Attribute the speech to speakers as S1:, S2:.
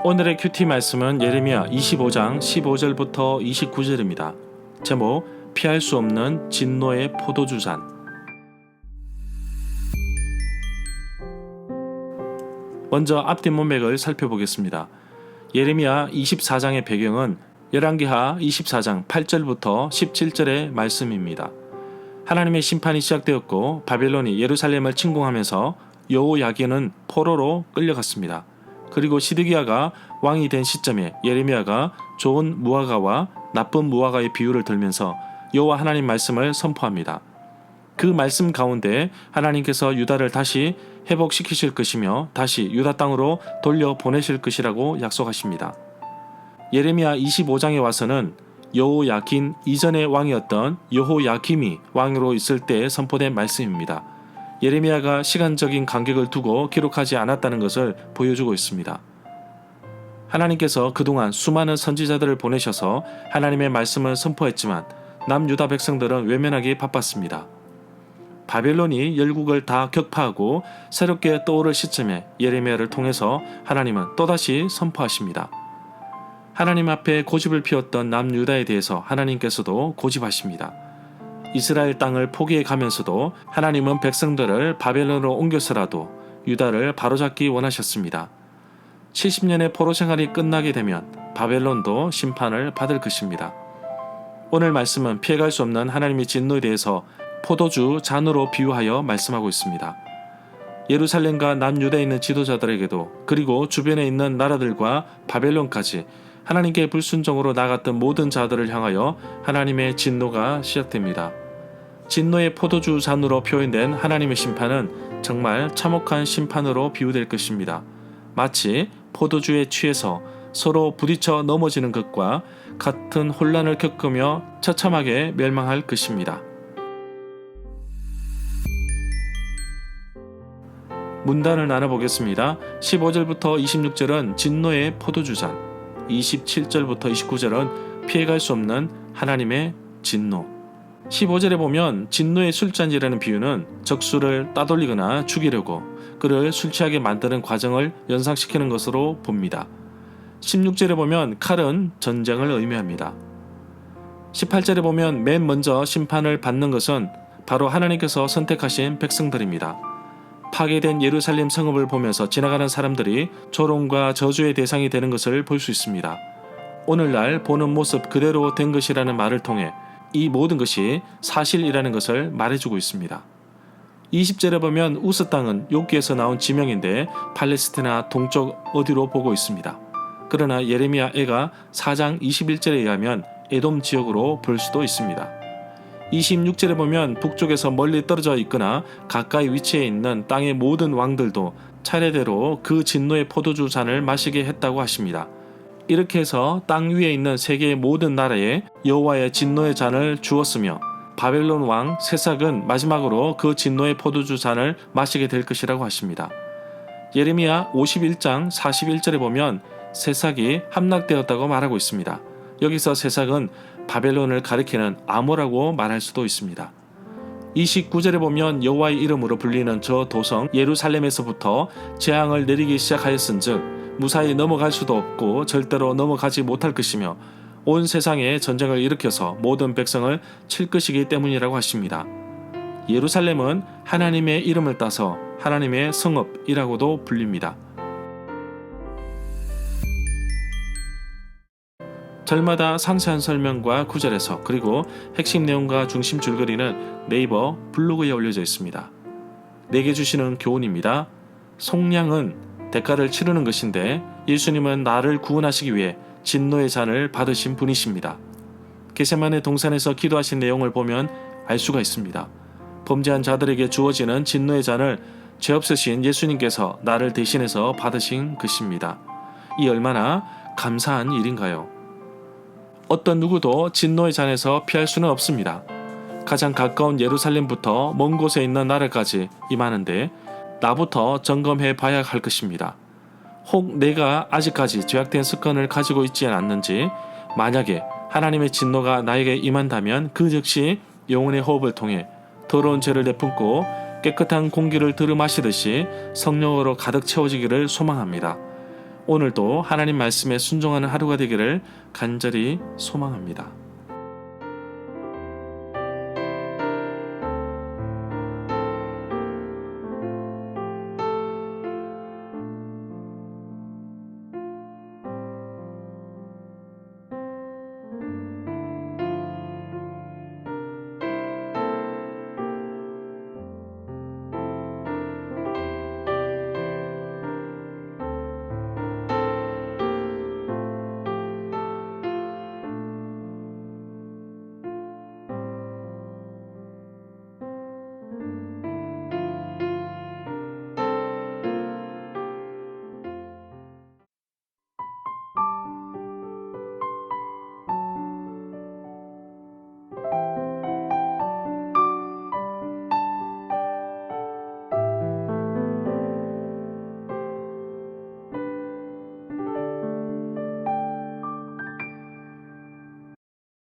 S1: 오늘의 큐티 말씀은 예레미야 25장 15절부터 29절입니다. 제목 피할 수 없는 진노의 포도주잔. 먼저 앞뒤 문맥을 살펴보겠습니다. 예레미야 24장의 배경은 열왕기하 24장 8절부터 17절의 말씀입니다. 하나님의 심판이 시작되었고 바벨론이 예루살렘을 침공하면서 여호야긴은 포로로 끌려갔습니다. 그리고 시드기야가 왕이 된 시점에 예레미야가 좋은 무화과와 나쁜 무화과의 비유를 들면서 여호와 하나님 말씀을 선포합니다. 그 말씀 가운데 하나님께서 유다를 다시 회복시키실 것이며 다시 유다 땅으로 돌려보내실 것이라고 약속하십니다. 예레미야 25장에 와서는 여호야긴 이전의 왕이었던 여호야김이 왕으로 있을 때 선포된 말씀입니다. 예레미야가 시간적인 간격을 두고 기록하지 않았다는 것을 보여주고 있습니다. 하나님께서 그동안 수많은 선지자들을 보내셔서 하나님의 말씀을 선포했지만 남유다 백성들은 외면하기 바빴습니다. 바벨론이 열국을 다 격파하고 새롭게 떠오를 시점에 예레미야를 통해서 하나님은 또다시 선포하십니다. 하나님 앞에 고집을 피웠던 남유다에 대해서 하나님께서도 고집하십니다. 이스라엘 땅을 포기해 가면서도 하나님은 백성들을 바벨론으로 옮겨서라도 유다를 바로잡기 원하셨습니다. 70년의 포로 생활이 끝나게 되면 바벨론도 심판을 받을 것입니다. 오늘 말씀은 피해갈 수 없는 하나님의 진노에 대해서 포도주 잔으로 비유하여 말씀하고 있습니다. 예루살렘과 남유다에 있는 지도자들에게도 그리고 주변에 있는 나라들과 바벨론까지 하나님께 불순종으로 나갔던 모든 자들을 향하여 하나님의 진노가 시작됩니다. 진노의 포도주 잔으로 표현된 하나님의 심판은 정말 참혹한 심판으로 비유될 것입니다. 마치 포도주에 취해서 서로 부딪혀 넘어지는 것과 같은 혼란을 겪으며 처참하게 멸망할 것입니다. 문단을 나눠보겠습니다. 15절부터 26절은 진노의 포도주잔, 27절부터 29절은 피해갈 수 없는 하나님의 진노. 15절에 보면 진노의 술잔이라는 비유는 적수를 따돌리거나 죽이려고 그를 술 취하게 만드는 과정을 연상시키는 것으로 봅니다. 16절에 보면 칼은 전쟁을 의미합니다. 18절에 보면 맨 먼저 심판을 받는 것은 바로 하나님께서 선택하신 백성들입니다. 파괴된 예루살렘 성읍을 보면서 지나가는 사람들이 조롱과 저주의 대상이 되는 것을 볼 수 있습니다. 오늘날 보는 모습 그대로 된 것이라는 말을 통해 이 모든 것이 사실이라는 것을 말해주고 있습니다. 20절에 보면 우스 땅은 욥기에서 나온 지명인데 팔레스티나 동쪽 어디로 보고 있습니다. 그러나 예레미야 애가 4장 21절에 의하면 에돔 지역으로 볼 수도 있습니다. 26절에 보면 북쪽에서 멀리 떨어져 있거나 가까이 위치해 있는 땅의 모든 왕들도 차례대로 그 진노의 포도주 잔을 마시게 했다고 하십니다. 이렇게 해서 땅 위에 있는 세계의 모든 나라에 여호와의 진노의 잔을 주었으며 바벨론 왕 세삭은 마지막으로 그 진노의 포도주 잔을 마시게 될 것이라고 하십니다. 예레미야 51장 41절에 보면 세삭이 함락되었다고 말하고 있습니다. 여기서 세삭은 바벨론을 가리키는 암호라고 말할 수도 있습니다. 29절에 보면 여호와의 이름으로 불리는 저 도성 예루살렘에서부터 재앙을 내리기 시작하였은즉 무사히 넘어갈 수도 없고 절대로 넘어가지 못할 것이며 온 세상에 전쟁을 일으켜서 모든 백성을 칠 것이기 때문이라고 하십니다. 예루살렘은 하나님의 이름을 따서 하나님의 성읍이라고도 불립니다. 절마다 상세한 설명과 구절에서 그리고 핵심 내용과 중심 줄거리는 네이버 블로그에 올려져 있습니다. 내게 주시는 교훈입니다. 속량은 대가를 치르는 것인데 예수님은 나를 구원하시기 위해 진노의 잔을 받으신 분이십니다. 겟세마네 동산에서 기도하신 내용을 보면 알 수가 있습니다. 범죄한 자들에게 주어지는 진노의 잔을 죄 없으신 예수님께서 나를 대신해서 받으신 것입니다. 이 얼마나 감사한 일인가요? 어떤 누구도 진노의 잔에서 피할 수는 없습니다. 가장 가까운 예루살렘부터 먼 곳에 있는 나라까지 임하는데 나부터 점검해 봐야 할 것입니다. 혹 내가 아직까지 죄악된 습관을 가지고 있지 않았는지, 만약에 하나님의 진노가 나에게 임한다면 그 즉시 영혼의 호흡을 통해 더러운 죄를 내뿜고 깨끗한 공기를 들이마시듯이 성령으로 가득 채워지기를 소망합니다. 오늘도 하나님 말씀에 순종하는 하루가 되기를 간절히 소망합니다.